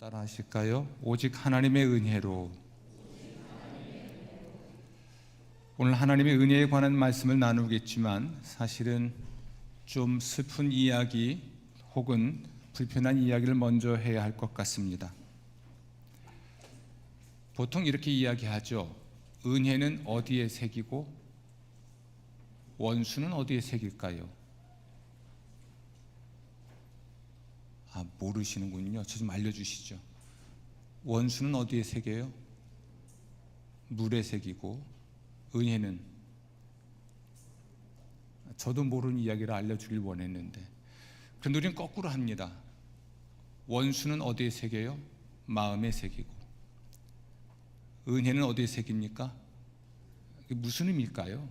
따라 하실까요? 오직 하나님의 은혜로. 오늘 하나님의 은혜에 관한 말씀을 나누겠지만 사실은 좀 슬픈 이야기 혹은 불편한 이야기를 먼저 해야 할 것 같습니다. 보통 이렇게 이야기하죠. 은혜는 어디에 새기고 원수는 어디에 새길까요? 모르시는군요. 저 좀 알려주시죠. 원수는 어디에 새겨요? 물에 새기고, 은혜는 저도 모르는 이야기를 알려주길 원했는데, 그런데 우리는 거꾸로 합니다. 원수는 어디에 새겨요? 마음에 새기고, 은혜는 어디에 새깁니까? 이게 무슨 의미일까요?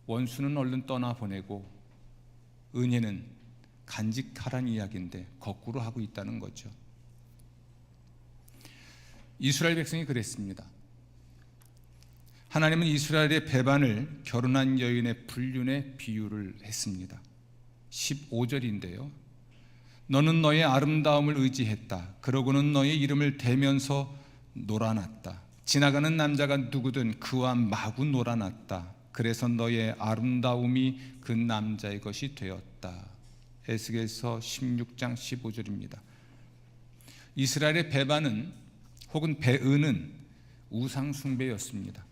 원수는 얼른 떠나보내고 은혜는 간직하라는 이야기인데 거꾸로 하고 있다는 거죠. 이스라엘 백성이 그랬습니다. 하나님은 이스라엘의 배반을 결혼한 여인의 불륜에 비유를 했습니다. 15절인데요. 너는 너의 아름다움을 의지했다. 그러고는 너의 이름을 대면서 놀아났다. 지나가는 남자가 누구든 그와 마구 놀아났다. 그래서 너의 아름다움이 그 남자의 것이 되었다. 에스겔서 16장 15절입니다. 이스라엘의 배반은 혹은 배은은 우상 숭배였습니다.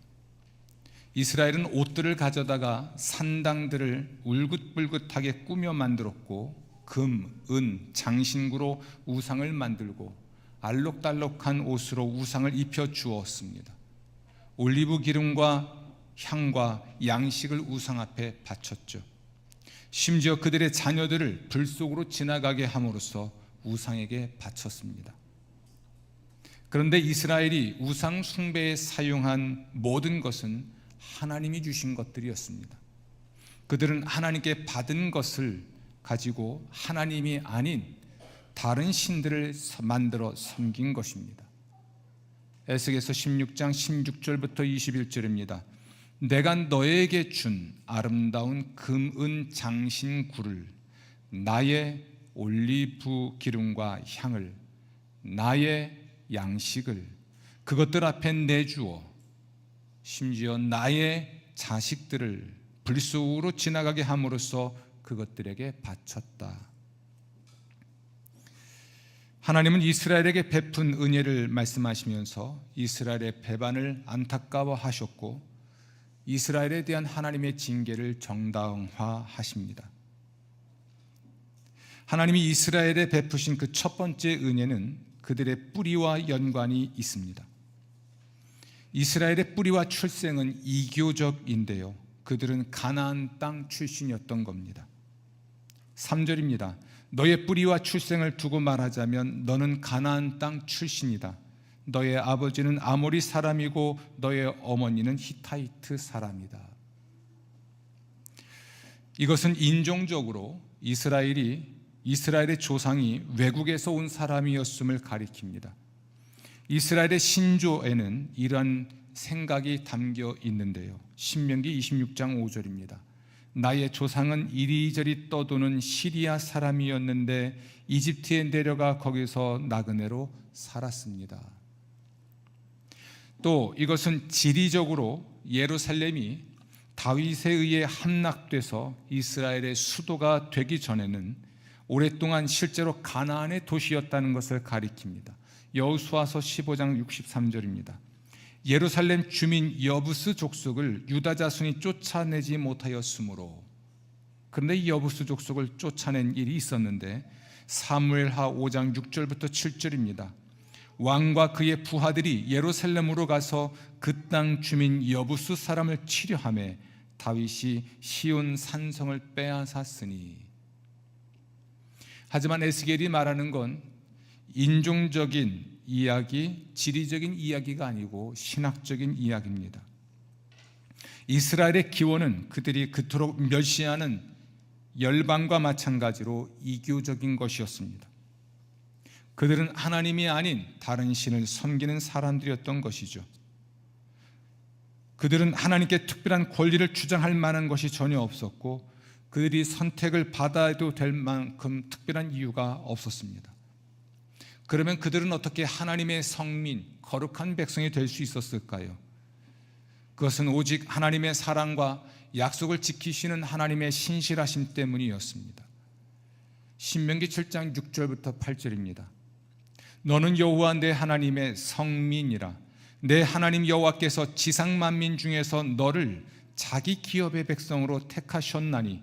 이스라엘은 옷들을 가져다가 산당들을 울긋불긋하게 꾸며 만들었고 금, 은, 장신구로 우상을 만들고 알록달록한 옷으로 우상을 입혀 주었습니다. 올리브 기름과 향과 양식을 우상 앞에 바쳤죠. 심지어 그들의 자녀들을 불 속으로 지나가게 함으로써 우상에게 바쳤습니다. 그런데 이스라엘이 우상 숭배에 사용한 모든 것은 하나님이 주신 것들이었습니다. 그들은 하나님께 받은 것을 가지고 하나님이 아닌 다른 신들을 만들어 섬긴 것입니다. 에스겔서 16장 16절부터 21절입니다. 내가 너에게 준 아름다운 금, 은, 장신구를, 나의 올리브 기름과 향을, 나의 양식을 그것들 앞에 내주어 심지어 나의 자식들을 불 속으로 지나가게 함으로써 그것들에게 바쳤다. 하나님은 이스라엘에게 베푼 은혜를 말씀하시면서 이스라엘의 배반을 안타까워하셨고 이스라엘에 대한 하나님의 징계를 정당화하십니다. 하나님이 이스라엘에 베푸신 그 첫 번째 은혜는 그들의 뿌리와 연관이 있습니다. 이스라엘의 뿌리와 출생은 이교적인데요, 그들은 가나안 땅 출신이었던 겁니다. 3절입니다. 너의 뿌리와 출생을 두고 말하자면 너는 가나안 땅 출신이다. 너의 아버지는 아모리 사람이고 너의 어머니는 히타이트 사람이다. 이것은 인종적으로 이스라엘의 조상이 외국에서 온 사람이었음을 가리킵니다. 이스라엘의 신조에는 이러한 생각이 담겨 있는데요. 신명기 26장 5절입니다. 나의 조상은 이리저리 떠도는 시리아 사람이었는데 이집트에 내려가 거기서 나그네로 살았습니다. 또 이것은 지리적으로 예루살렘이 다윗에 의해 함락돼서 이스라엘의 수도가 되기 전에는 오랫동안 실제로 가나안의 도시였다는 것을 가리킵니다. 여호수아서 15장 63절입니다. 예루살렘 주민 여부스 족속을 유다 자손이 쫓아내지 못하였으므로. 그런데 이 여부스 족속을 쫓아낸 일이 있었는데 사무엘하 5장 6절부터 7절입니다. 왕과 그의 부하들이 예루살렘으로 가서 그 땅 주민 여부스 사람을 치려하며 다윗이 시온 산성을 빼앗았으니. 하지만 에스겔이 말하는 건 인종적인 이야기, 지리적인 이야기가 아니고 신학적인 이야기입니다. 이스라엘의 기원은 그들이 그토록 멸시하는 열방과 마찬가지로 이교적인 것이었습니다. 그들은 하나님이 아닌 다른 신을 섬기는 사람들이었던 것이죠. 그들은 하나님께 특별한 권리를 주장할 만한 것이 전혀 없었고 그들이 선택을 받아도 될 만큼 특별한 이유가 없었습니다. 그러면 그들은 어떻게 하나님의 성민, 거룩한 백성이 될 수 있었을까요? 그것은 오직 하나님의 사랑과 약속을 지키시는 하나님의 신실하심 때문이었습니다. 신명기 7장 6절부터 8절입니다. 너는 여호와 내 하나님의 성민이라. 내 하나님 여호와께서 지상 만민 중에서 너를 자기 기업의 백성으로 택하셨나니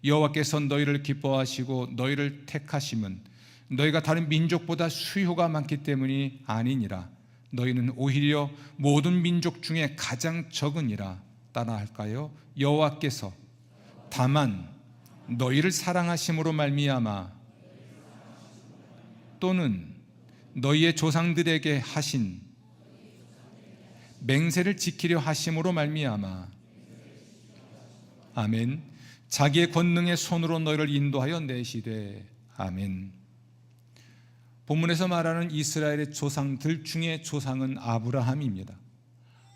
여호와께서 너희를 기뻐하시고 너희를 택하심은 너희가 다른 민족보다 수요가 많기 때문이 아니니라. 너희는 오히려 모든 민족 중에 가장 적으니라. 따라할까요? 여호와께서 다만 너희를 사랑하심으로 말미암아 또는 너희의 조상들에게 하신 맹세를 지키려 하심으로 말미암아 아멘. 자기의 권능의 손으로 너희를 인도하여 내시되 아멘. 본문에서 말하는 이스라엘의 조상들 중에 조상은 아브라함입니다.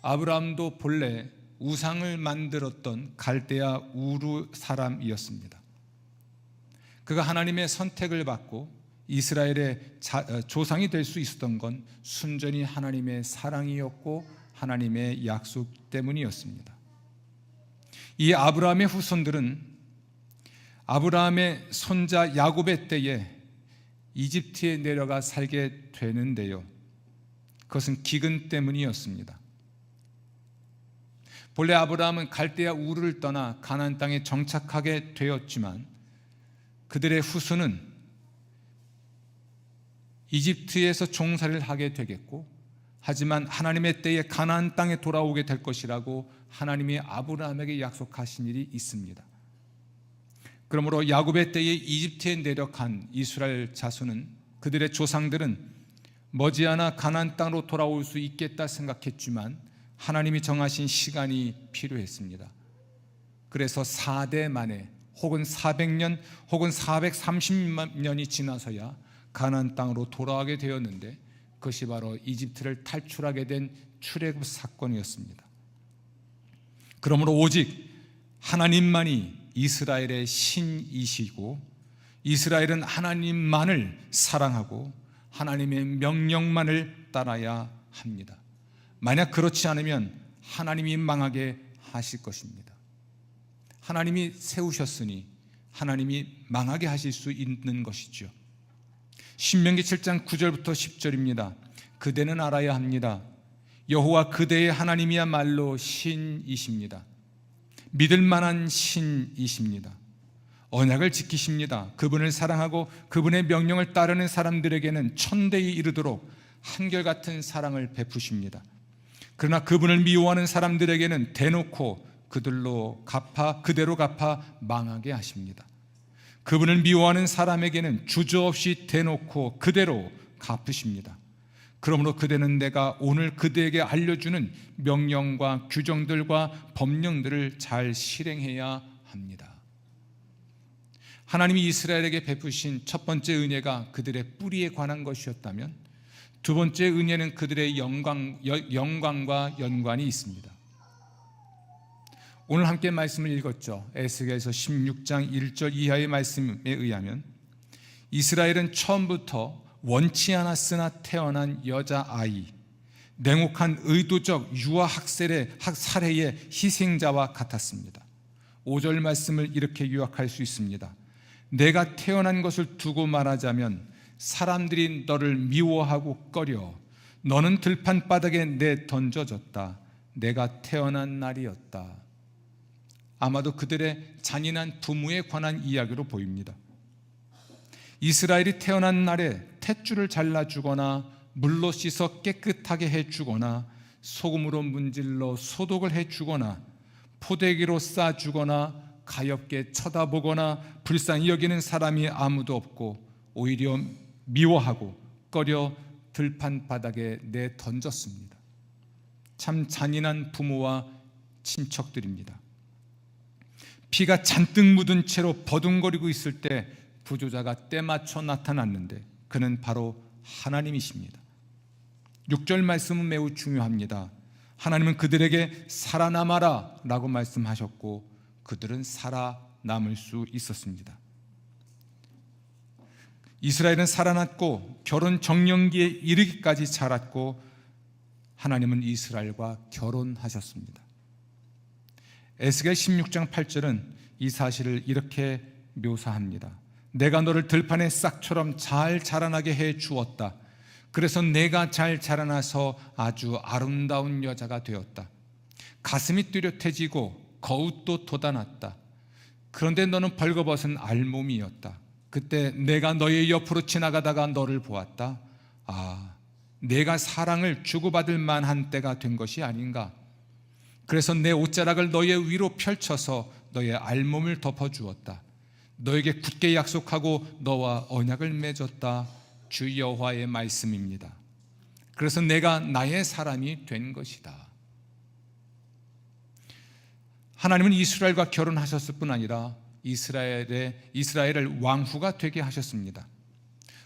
아브라함도 본래 우상을 만들었던 갈대아 우르 사람이었습니다. 그가 하나님의 선택을 받고 이스라엘의 조상이 될 수 있었던 건 순전히 하나님의 사랑이었고 하나님의 약속 때문이었습니다. 이 아브라함의 후손들은 아브라함의 손자 야곱의 때에 이집트에 내려가 살게 되는데요, 그것은 기근 때문이었습니다. 본래 아브라함은 갈대아 우르를 떠나 가나안 땅에 정착하게 되었지만 그들의 후손은 이집트에서 종살이를 하게 되겠고, 하지만 하나님의 때에 가나안 땅에 돌아오게 될 것이라고 하나님이 아브라함에게 약속하신 일이 있습니다. 그러므로 야곱의 때에 이집트에 내려간 이스라엘 자손은, 그들의 조상들은 머지않아 가나안 땅으로 돌아올 수 있겠다 생각했지만 하나님이 정하신 시간이 필요했습니다. 그래서 4대 만에 혹은 400년 혹은 430년이 지나서야 가나안 땅으로 돌아가게 되었는데, 그것이 바로 이집트를 탈출하게 된 출애굽 사건이었습니다. 그러므로 오직 하나님만이 이스라엘의 신이시고 이스라엘은 하나님만을 사랑하고 하나님의 명령만을 따라야 합니다. 만약 그렇지 않으면 하나님이 망하게 하실 것입니다. 하나님이 세우셨으니 하나님이 망하게 하실 수 있는 것이죠. 신명기 7장 9절부터 10절입니다. 그대는 알아야 합니다. 여호와 그대의 하나님이야말로 신이십니다. 믿을 만한 신이십니다. 언약을 지키십니다. 그분을 사랑하고 그분의 명령을 따르는 사람들에게는 천대에 이르도록 한결같은 사랑을 베푸십니다. 그러나 그분을 미워하는 사람들에게는 대놓고 그대로 갚아 망하게 하십니다. 그분을 미워하는 사람에게는 주저없이 대놓고 그대로 갚으십니다. 그러므로 그대는 내가 오늘 그대에게 알려주는 명령과 규정들과 법령들을 잘 실행해야 합니다. 하나님이 이스라엘에게 베푸신 첫 번째 은혜가 그들의 뿌리에 관한 것이었다면, 두 번째 은혜는 그들의 영광과 연관이 있습니다. 오늘 함께 말씀을 읽었죠. 에스겔서 16장 1절 이하의 말씀에 의하면 이스라엘은 처음부터 원치 않았으나 태어난 여자아이, 냉혹한 의도적 유아 살해의 희생자와 같았습니다. 5절 말씀을 이렇게 요약할 수 있습니다. 내가 태어난 것을 두고 말하자면 사람들이 너를 미워하고 꺼려 너는 들판 바닥에 내던져졌다. 내가 태어난 날이었다. 아마도 그들의 잔인한 부모에 관한 이야기로 보입니다. 이스라엘이 태어난 날에 탯줄을 잘라주거나 물로 씻어 깨끗하게 해주거나 소금으로 문질러 소독을 해주거나 포대기로 싸주거나 가엾게 쳐다보거나 불쌍히 여기는 사람이 아무도 없고 오히려 미워하고 꺼려 들판 바닥에 내던졌습니다. 참 잔인한 부모와 친척들입니다. 피가 잔뜩 묻은 채로 버둥거리고 있을 때 구조자가 때맞춰 나타났는데 그는 바로 하나님이십니다. 6절 말씀은 매우 중요합니다. 하나님은 그들에게 살아남아라 라고 말씀하셨고 그들은 살아남을 수 있었습니다. 이스라엘은 살아났고 결혼 정년기에 이르기까지 자랐고 하나님은 이스라엘과 결혼하셨습니다. 에스겔 16장 8절은 이 사실을 이렇게 묘사합니다. 내가 너를 들판의 싹처럼 잘 자라나게 해 주었다. 그래서 내가 잘 자라나서 아주 아름다운 여자가 되었다. 가슴이 뚜렷해지고 거웃도 돋아났다. 그런데 너는 벌거벗은 알몸이었다. 그때 내가 너의 옆으로 지나가다가 너를 보았다. 아, 내가 사랑을 주고받을 만한 때가 된 것이 아닌가. 그래서 내 옷자락을 너의 위로 펼쳐서 너의 알몸을 덮어주었다. 너에게 굳게 약속하고 너와 언약을 맺었다. 주 여호와의 말씀입니다. 그래서 내가 나의 사람이 된 것이다. 하나님은 이스라엘과 결혼하셨을 뿐 아니라 이스라엘을 왕후가 되게 하셨습니다.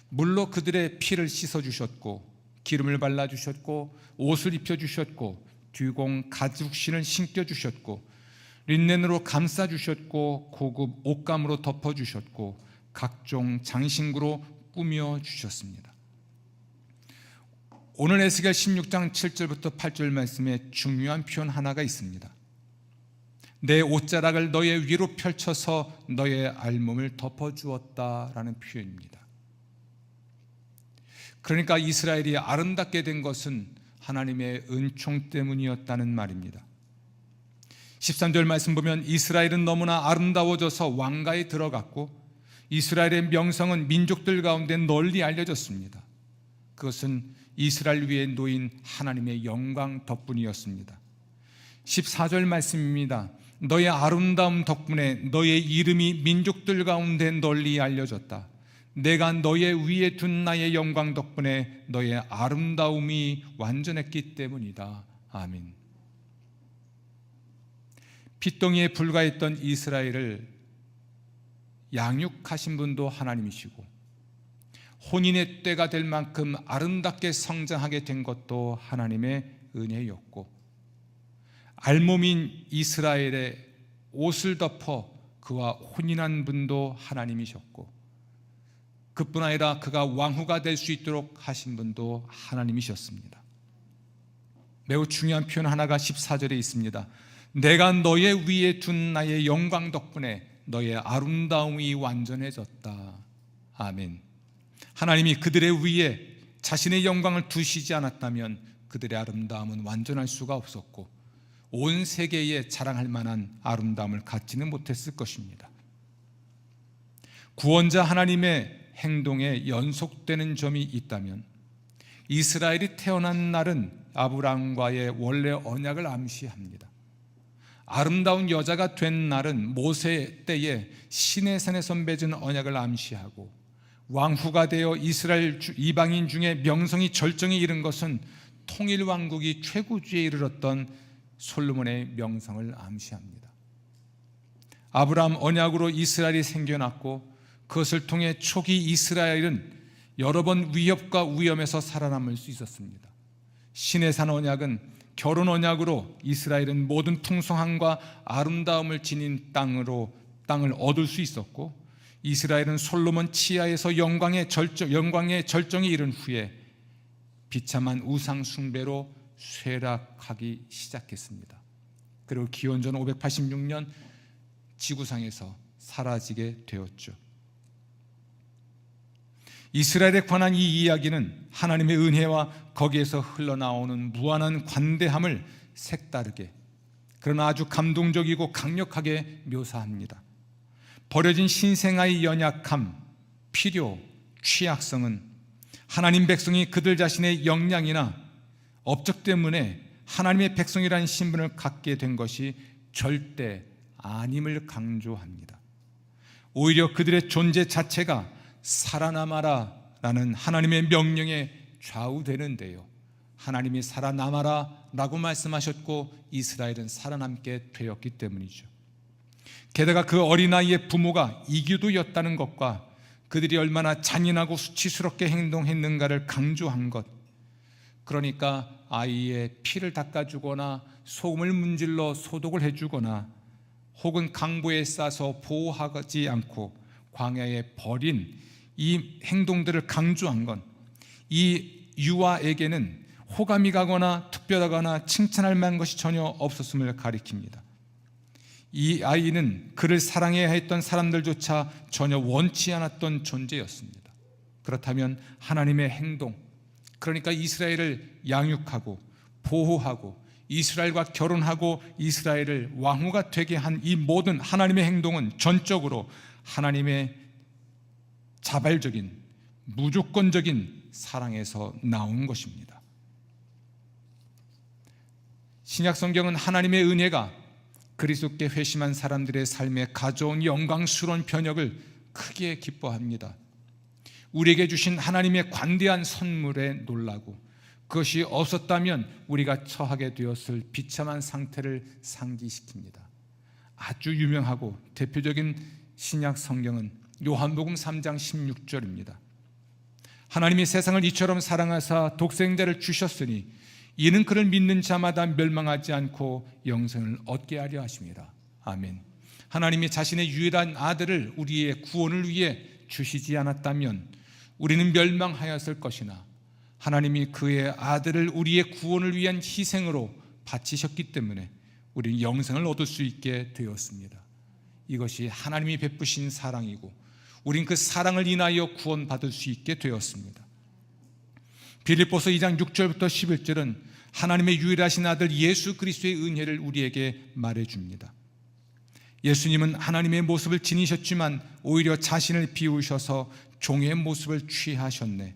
물로 그들의 피를 씻어주셨고 기름을 발라주셨고 옷을 입혀주셨고 뒤공 가죽신을 신겨주셨고 린넨으로 감싸주셨고 고급 옷감으로 덮어주셨고 각종 장신구로 꾸며주셨습니다. 오늘 에스겔 16장 7절부터 8절 말씀에 중요한 표현 하나가 있습니다. 내 옷자락을 너의 위로 펼쳐서 너의 알몸을 덮어주었다라는 표현입니다. 그러니까 이스라엘이 아름답게 된 것은 하나님의 은총 때문이었다는 말입니다. 13절 말씀 보면 이스라엘은 너무나 아름다워져서 왕가에 들어갔고 이스라엘의 명성은 민족들 가운데 널리 알려졌습니다. 그것은 이스라엘 위에 놓인 하나님의 영광 덕분이었습니다. 14절 말씀입니다. 너의 아름다움 덕분에 너의 이름이 민족들 가운데 널리 알려졌다. 내가 너의 위에 둔 나의 영광 덕분에 너의 아름다움이 완전했기 때문이다. 아멘. 핏덩이에 불과했던 이스라엘을 양육하신 분도 하나님이시고 혼인의 때가 될 만큼 아름답게 성장하게 된 것도 하나님의 은혜였고 알몸인 이스라엘의 옷을 덮어 그와 혼인한 분도 하나님이셨고 그뿐 아니라 그가 왕후가 될 수 있도록 하신 분도 하나님이셨습니다. 매우 중요한 표현 하나가 14절에 있습니다. 내가 너의 위에 둔 나의 영광 덕분에 너의 아름다움이 완전해졌다. 아멘. 하나님이 그들의 위에 자신의 영광을 두시지 않았다면 그들의 아름다움은 완전할 수가 없었고 온 세계에 자랑할 만한 아름다움을 갖지는 못했을 것입니다. 구원자 하나님의 행동에 연속되는 점이 있다면 이스라엘이 태어난 날은 아브라함과의 원래 언약을 암시합니다. 아름다운 여자가 된 날은 모세 때에 시내산에서 맺은 언약을 암시하고 왕후가 되어 이스라엘 이방인 중에 명성이 절정에 이른 것은 통일왕국이 최고주에 이르렀던 솔로몬의 명성을 암시합니다. 아브라함 언약으로 이스라엘이 생겨났고 그것을 통해 초기 이스라엘은 여러 번 위협과 위험에서 살아남을 수 있었습니다. 시내산 언약은 결혼 언약으로 이스라엘은 모든 풍성함과 아름다움을 지닌 땅을 얻을 수 있었고 이스라엘은 솔로몬 치하에서 영광의 절정에 이른 후에 비참한 우상 숭배로 쇠락하기 시작했습니다. 그리고 기원전 586년 지구상에서 사라지게 되었죠. 이스라엘에 관한 이 이야기는 하나님의 은혜와 거기에서 흘러나오는 무한한 관대함을 색다르게 그러나 아주 감동적이고 강력하게 묘사합니다. 버려진 신생아의 연약함, 필요, 취약성은 하나님 백성이 그들 자신의 역량이나 업적 때문에 하나님의 백성이라는 신분을 갖게 된 것이 절대 아님을 강조합니다. 오히려 그들의 존재 자체가 살아남아라 라는 하나님의 명령에 좌우되는데요, 하나님이 살아남아라 라고 말씀하셨고 이스라엘은 살아남게 되었기 때문이죠. 게다가 그 어린아이의 부모가 이교도였다는 것과 그들이 얼마나 잔인하고 수치스럽게 행동했는가를 강조한 것, 그러니까 아이의 피를 닦아주거나 소금을 문질러 소독을 해주거나 혹은 강보에 싸서 보호하지 않고 광야에 버린 이 행동들을 강조한 건 이 유아에게는 호감이 가거나 특별하거나 칭찬할 만한 것이 전혀 없었음을 가리킵니다. 이 아이는 그를 사랑해야 했던 사람들조차 전혀 원치 않았던 존재였습니다. 그렇다면 하나님의 행동, 그러니까 이스라엘을 양육하고 보호하고 이스라엘과 결혼하고 이스라엘을 왕후가 되게 한 이 모든 하나님의 행동은 전적으로 하나님의 자발적인 무조건적인 사랑에서 나온 것입니다. 신약 성경은 하나님의 은혜가 그리스도께 회심한 사람들의 삶에 가져온 영광스러운 변혁을 크게 기뻐합니다. 우리에게 주신 하나님의 관대한 선물에 놀라고 그것이 없었다면 우리가 처하게 되었을 비참한 상태를 상기시킵니다. 아주 유명하고 대표적인 신약 성경은 요한복음 3장 16절입니다. 하나님이 세상을 이처럼 사랑하사 독생자를 주셨으니 이는 그를 믿는 자마다 멸망하지 않고 영생을 얻게 하려 하심이라. 아멘. 하나님이 자신의 유일한 아들을 우리의 구원을 위해 주시지 않았다면 우리는 멸망하였을 것이나 하나님이 그의 아들을 우리의 구원을 위한 희생으로 바치셨기 때문에 우리는 영생을 얻을 수 있게 되었습니다. 이것이 하나님이 베푸신 사랑이고 우린 그 사랑을 인하여 구원받을 수 있게 되었습니다. 빌립보서 2장 6절부터 11절은 하나님의 유일하신 아들 예수 그리스도의 은혜를 우리에게 말해줍니다. 예수님은 하나님의 모습을 지니셨지만 오히려 자신을 비우셔서 종의 모습을 취하셨네.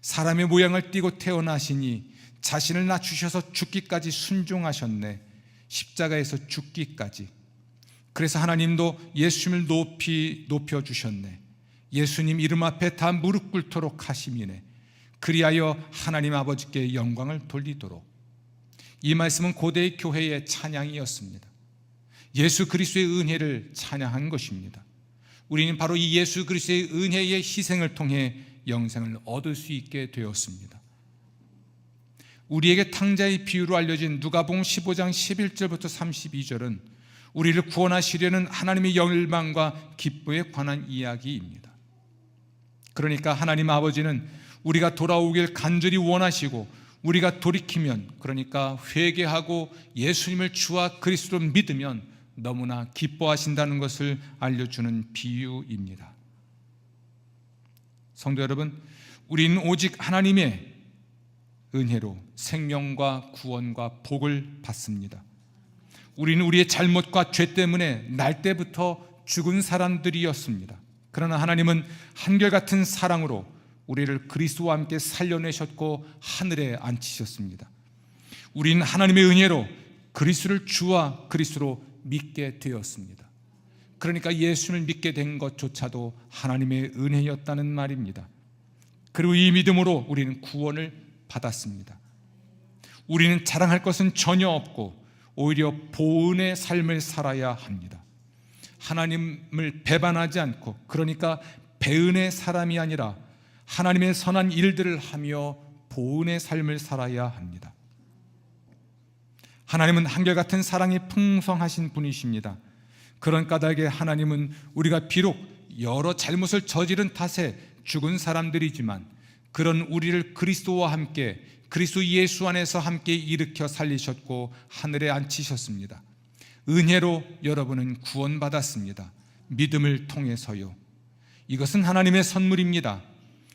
사람의 모양을 띠고 태어나시니 자신을 낮추셔서 죽기까지 순종하셨네. 십자가에서 죽기까지. 그래서 하나님도 예수님을 높이 높여주셨네. 예수님 이름 앞에 다 무릎 꿇도록 하심이네. 그리하여 하나님 아버지께 영광을 돌리도록. 이 말씀은 고대의 교회의 찬양이었습니다. 예수 그리스도의 은혜를 찬양한 것입니다. 우리는 바로 이 예수 그리스도의 은혜의 희생을 통해 영생을 얻을 수 있게 되었습니다. 우리에게 탕자의 비유로 알려진 누가복음 15장 11절부터 32절은 우리를 구원하시려는 하나님의 열망과 기쁨에 관한 이야기입니다. 그러니까 하나님 아버지는 우리가 돌아오길 간절히 원하시고 우리가 돌이키면, 그러니까 회개하고 예수님을 주와 그리스도로 믿으면 너무나 기뻐하신다는 것을 알려주는 비유입니다. 성도 여러분, 우리는 오직 하나님의 은혜로 생명과 구원과 복을 받습니다. 우리는 우리의 잘못과 죄 때문에 날 때부터 죽은 사람들이었습니다. 그러나 하나님은 한결같은 사랑으로 우리를 그리스도와 함께 살려내셨고 하늘에 앉히셨습니다. 우리는 하나님의 은혜로 그리스도를 주와 그리스도로 믿게 되었습니다. 그러니까 예수를 믿게 된 것조차도 하나님의 은혜였다는 말입니다. 그리고 이 믿음으로 우리는 구원을 받았습니다. 우리는 자랑할 것은 전혀 없고 오히려 보은의 삶을 살아야 합니다. 하나님을 배반하지 않고, 그러니까 배은의 사람이 아니라 하나님의 선한 일들을 하며 보은의 삶을 살아야 합니다. 하나님은 한결같은 사랑이 풍성하신 분이십니다. 그런 까닭에 하나님은 우리가 비록 여러 잘못을 저지른 탓에 죽은 사람들이지만 그런 우리를 그리스도와 함께 그리스도 예수 안에서 함께 일으켜 살리셨고 하늘에 앉히셨습니다. 은혜로 여러분은 구원받았습니다. 믿음을 통해서요. 이것은 하나님의 선물입니다.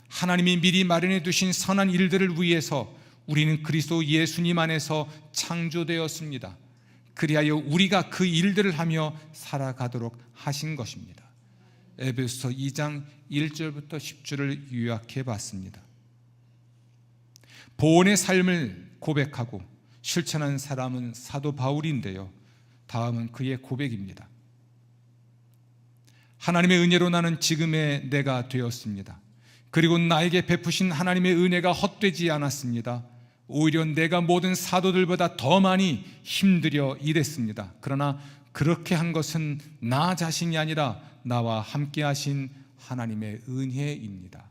하나님이 미리 마련해 두신 선한 일들을 위해서 우리는 그리스도 예수님 안에서 창조되었습니다. 그리하여 우리가 그 일들을 하며 살아가도록 하신 것입니다. 에베소서 2장 1절부터 10절을 요약해 봤습니다. 보온의 삶을 고백하고 실천한 사람은 사도 바울인데요, 다음은 그의 고백입니다. 하나님의 은혜로 나는 지금의 내가 되었습니다. 그리고 나에게 베푸신 하나님의 은혜가 헛되지 않았습니다. 오히려 내가 모든 사도들보다 더 많이 힘들여 일했습니다. 그러나 그렇게 한 것은 나 자신이 아니라 나와 함께 하신 하나님의 은혜입니다.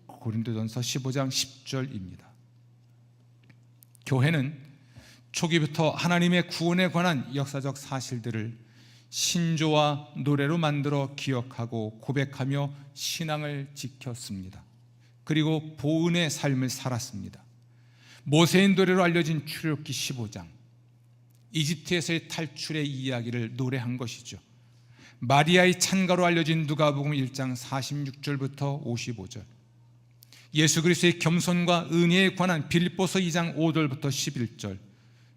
고린도전서 15장 10절입니다. 교회는 초기부터 하나님의 구원에 관한 역사적 사실들을 신조와 노래로 만들어 기억하고 고백하며 신앙을 지켰습니다. 그리고 보은의 삶을 살았습니다. 모세의 노래로 알려진 출애굽기 15장, 이집트에서의 탈출의 이야기를 노래한 것이죠. 마리아의 찬가로 알려진 누가복음 1장 46절부터 55절, 예수 그리스도의 겸손과 은혜에 관한 빌립보서 2장 5절부터 11절,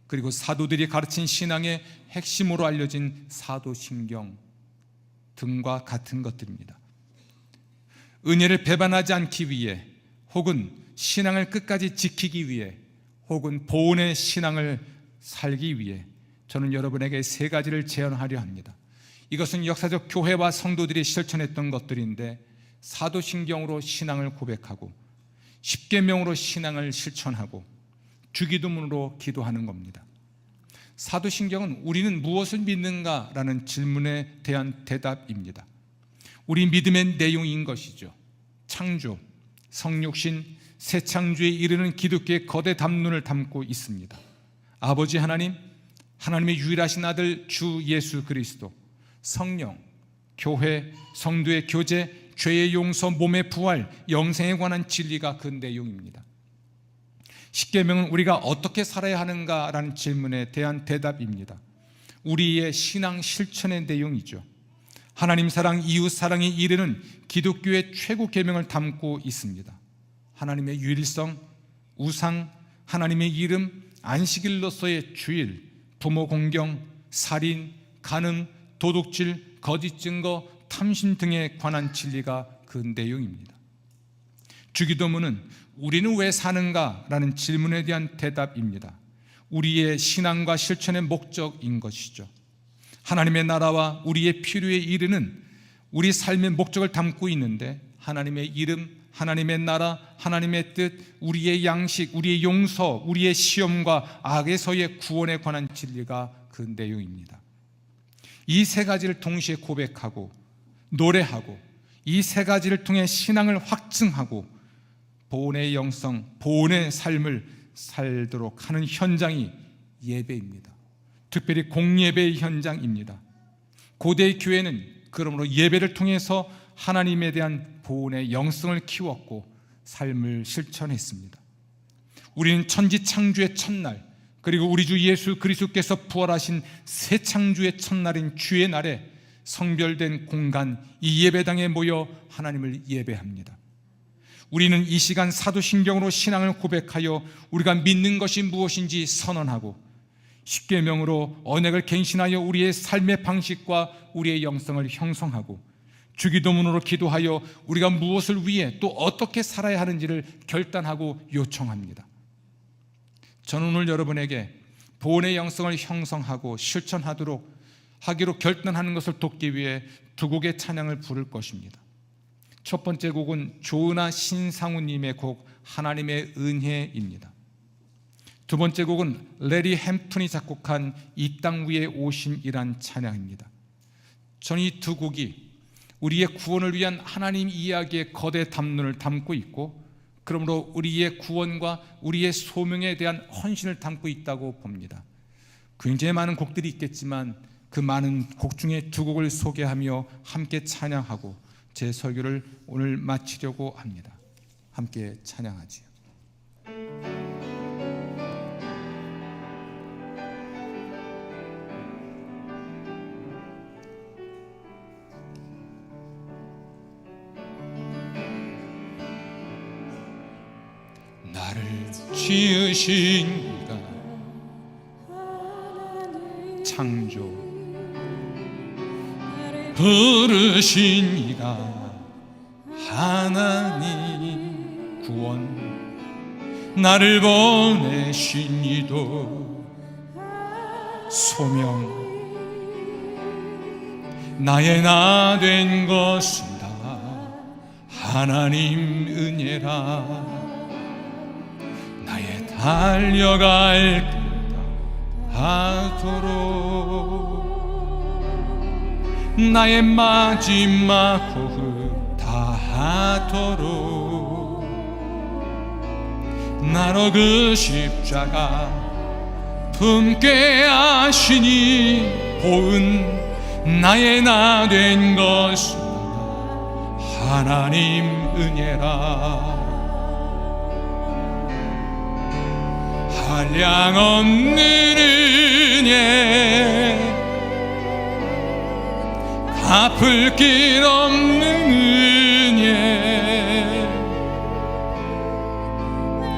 그리고 사도들이 가르친 신앙의 핵심으로 알려진 사도신경 등과 같은 것들입니다. 은혜를 배반하지 않기 위해, 혹은 신앙을 끝까지 지키기 위해, 혹은 보은의 신앙을 살기 위해 저는 여러분에게 세 가지를 제안하려 합니다. 이것은 역사적 교회와 성도들이 실천했던 것들인데, 사도신경으로 신앙을 고백하고, 십계명으로 신앙을 실천하고, 주기도문으로 기도하는 겁니다. 사도신경은 우리는 무엇을 믿는가라는 질문에 대한 대답입니다. 우리 믿음의 내용인 것이죠. 창조, 성육신, 새 창조에 이르는 기독교의 거대 담론을 담고 있습니다. 아버지 하나님, 하나님의 유일하신 아들 주 예수 그리스도, 성령, 교회, 성도의 교제, 죄의 용서, 몸의 부활, 영생에 관한 진리가 그 내용입니다. 십계명은 우리가 어떻게 살아야 하는가라는 질문에 대한 대답입니다. 우리의 신앙 실천의 내용이죠. 하나님 사랑, 이웃 사랑이 이르는 기독교의 최고 계명을 담고 있습니다. 하나님의 유일성, 우상, 하나님의 이름, 안식일로서의 주일, 부모 공경, 살인, 간음, 도둑질, 거짓 증거, 탐심 등에 관한 진리가 그 내용입니다. 주기도문은 우리는 왜 사는가라는 질문에 대한 대답입니다. 우리의 신앙과 실천의 목적인 것이죠. 하나님의 나라와 우리의 필요에 이르는 우리 삶의 목적을 담고 있는데, 하나님의 이름, 하나님의 나라, 하나님의 뜻, 우리의 양식, 우리의 용서, 우리의 시험과 악에서의 구원에 관한 진리가 그 내용입니다. 이 세 가지를 동시에 고백하고 노래하고, 이 세 가지를 통해 신앙을 확증하고 보은의 영성, 보은의 삶을 살도록 하는 현장이 예배입니다. 특별히 공예배의 현장입니다. 고대의 교회는 그러므로 예배를 통해서 하나님에 대한 보은의 영성을 키웠고 삶을 실천했습니다. 우리는 천지 창조의 첫날, 그리고 우리 주 예수 그리스도께서 부활하신 새 창조의 첫날인 주의 날에 성별된 공간, 이 예배당에 모여 하나님을 예배합니다. 우리는 이 시간 사도신경으로 신앙을 고백하여 우리가 믿는 것이 무엇인지 선언하고, 십계명으로 언약을 갱신하여 우리의 삶의 방식과 우리의 영성을 형성하고, 주기도문으로 기도하여 우리가 무엇을 위해 또 어떻게 살아야 하는지를 결단하고 요청합니다. 저는 오늘 여러분에게 보은의 영성을 형성하고 실천하도록 하기로 결단하는 것을 돕기 위해 두 곡의 찬양을 부를 것입니다. 첫 번째 곡은 조은아 신상우님의 곡 하나님의 은혜입니다. 두 번째 곡은 레리 햄튼이 작곡한 이 땅 위에 오심이란 찬양입니다. 저는 이 두 곡이 우리의 구원을 위한 하나님 이야기의 거대 담론을 담고 있고, 그러므로 우리의 구원과 우리의 소명에 대한 헌신을 담고 있다고 봅니다. 굉장히 많은 곡들이 있겠지만 그 많은 곡 중에 두 곡을 소개하며 함께 찬양하고 제 설교를 오늘 마치려고 합니다. 함께 찬양하지요. 나를 지으신 이가 창조, 부르신 이가 하나님 구원, 나를 보내신 이도 소명, 나의 나 된 것은 다 하나님 은혜라. 나의 달려갈 길 다하도록, 나의 마지막 호흡 다하도록, 나로 그 십자가 품게 하시니 보은 나의 나 된 것은 하나님 은혜라. 한량없는 은혜, 갚을 길 없는 은혜,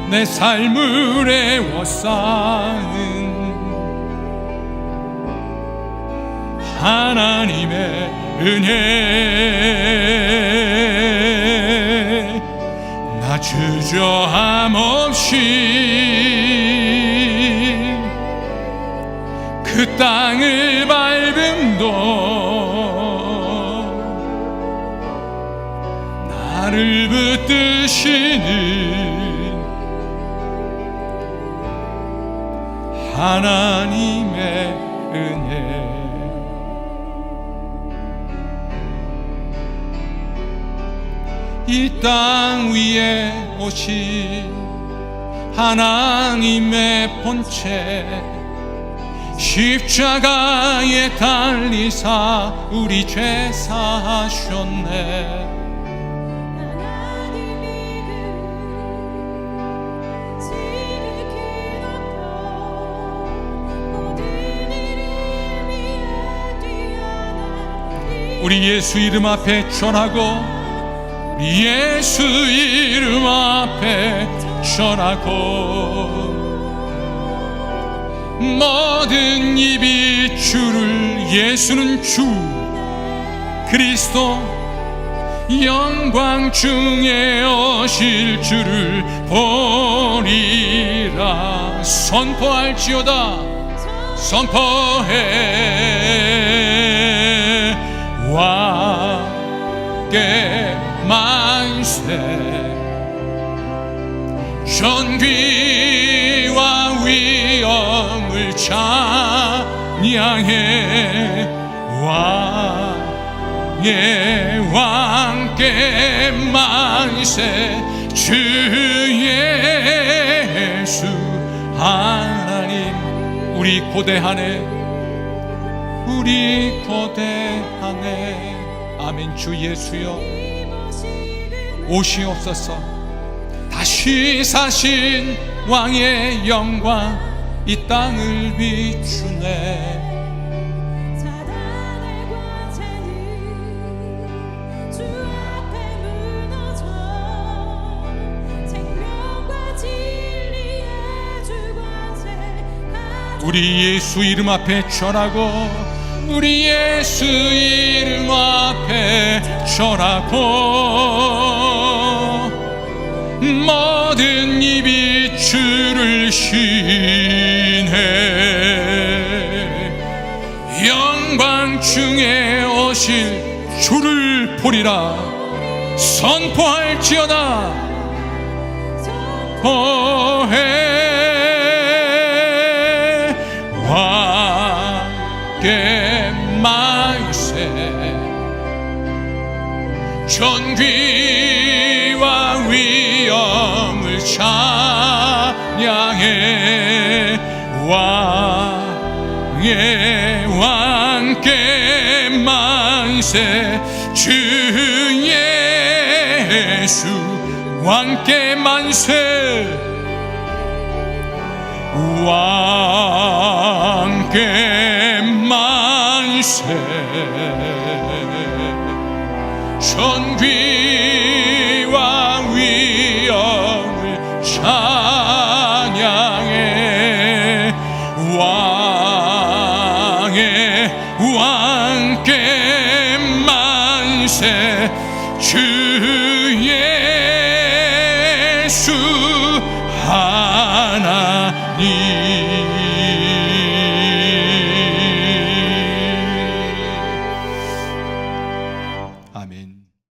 내 삶을 애워싸는 하나님의 은혜. 나 주저함 없이 그 땅을 밟음도 나를 붙드시는 하나님의 은혜. 이 땅 위에 오신 하나님의 본체, 십자가에 달리사 우리 죄 사하셨네. 우리 예수 이름 앞에 전하고, 우리 예수 이름 앞에 전하고, 모든 입이 주를, 예수는 주 그리스도 영광 중에 오실 주를 보리라. 선포할지어다, 선포해. 왕께 만세, 존귀와 위엄을 찬양해. 왕의 왕께 만세, 주 예수 하나님. 우리 고대하네, 우리 고대하네. 아멘. 주 예수여 오시옵소서. 다시 사신 왕의 영광 이 땅을 비추네. 우리 예수 이름 앞에 전하고, 우리 예수 이름 앞에 전하고, 모든 입이 주를 신해. 영광 중에 오실 주를 보리라. 선포할지어다, 선포해. 왕께 만세, 존귀와 위엄을 찬양해. 왕의 왕께 만세, 주 예수 왕께 만세. 왕께 만세, 존귀와 위엄을 찬양해. 왕의 왕께 만세, 주 예수 하나님.